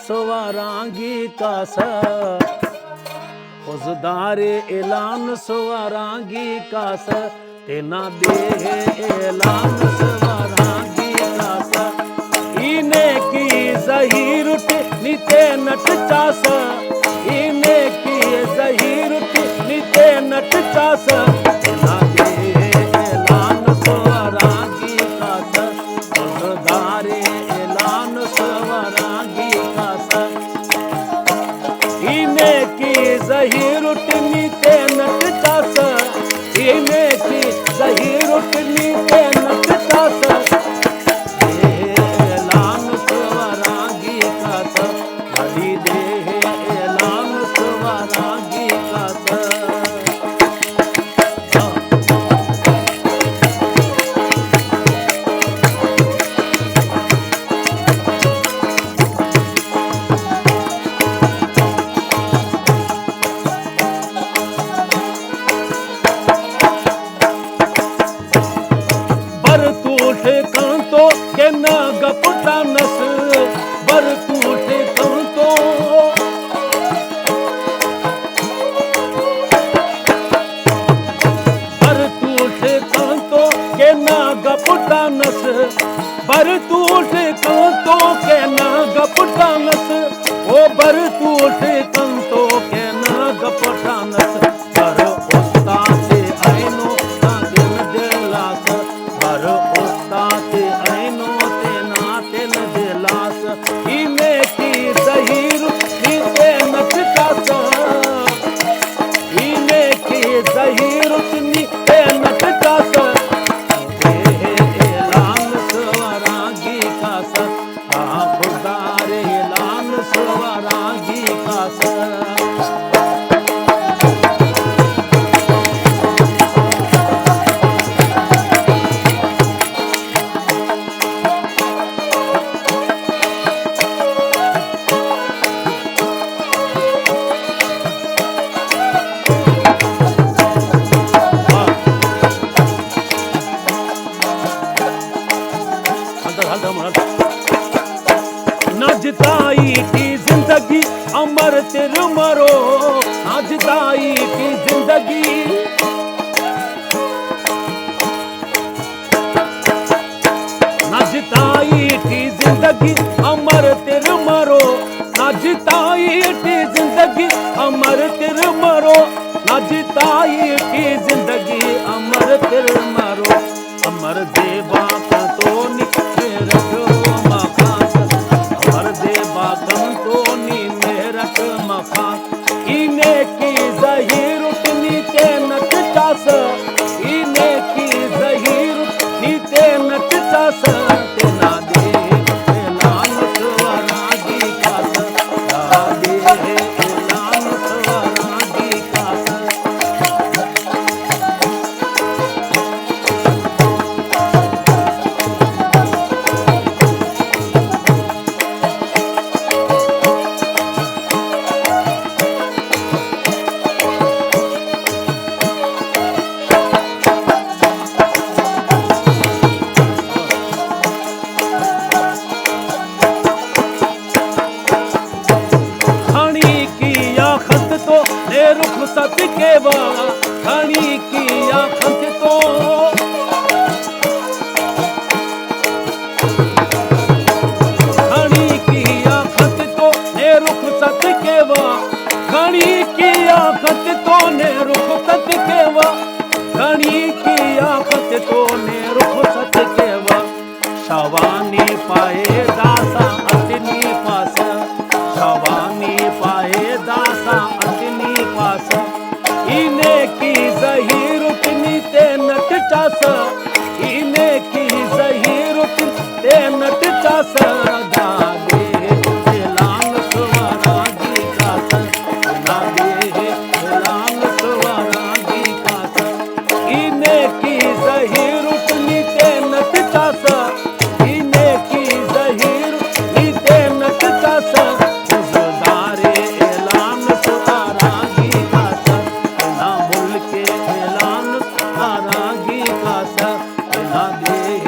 स्वारांगी कास फौजदारे ऐलान स्वारांगी कास तेना दे ऐलान स्वारांगी कास इने की जहीर नीते नट चास इने की जहीर नीते नट चास तेना दे ऐलान स्वारांगी कास फौजदारे ऐलान स्वारांगी कास इने की जहीर नीते नट चास इने की जहीर नीते नट चास ऐलान स्वारांगी कास बड़ी दे ऐलान स्वारांगी कास के न गपटा नस बर टूटे कंतो बर टूटे कंतो के न गपटा नस बर टूटे कंतो के न गपटा नस ओ बर टूटे कंतो के न गपटा नस बर उस्ता से आइनो ना दिल दिलास बर उस्ता से इने की जहीर नीते नट चास इने की जहीर नीते नट चास ऐलान स्वारांगी कास फौजदारे ऐलान स्वारांगी कास नजदाई की जिंदगी अमर तिर मरो नजदाई की जिंदगी नजदाई की जिंदगी अमर तिर मरो नजदाई की जिंदगी अमर तिर मरो नजदाई की जिंदगी अमर तिर मरो अमर देवा का तो निकले रखो इने की जहीर नीते नट चास इने की जहीर नीते नट चास तेना दे ऐलान स्वारांगी कास दे ऐलान स्वारांगी कास रुख सत केवा खणी किया खत तो खणी किया खत तो ने रुख सत केवा खणी किया खत तो ने रुख सत केवा खणी किया खत तो ने रुख सत केवा शवानी पाए दासा अतनी पास शवानी पाए दासा इने की जहीर नीते नट चास इने की जहीर नीते नट चास दादे ऐलान स्वारांगी कास दादे ऐलान स्वारांगी कास इने की जहीर नीते नट चास इने की जहीर नीते नट चास फौजदारे ऐलान स्वारांगी कास ना मुल्क ऐलान स्वारांगी कास ना दे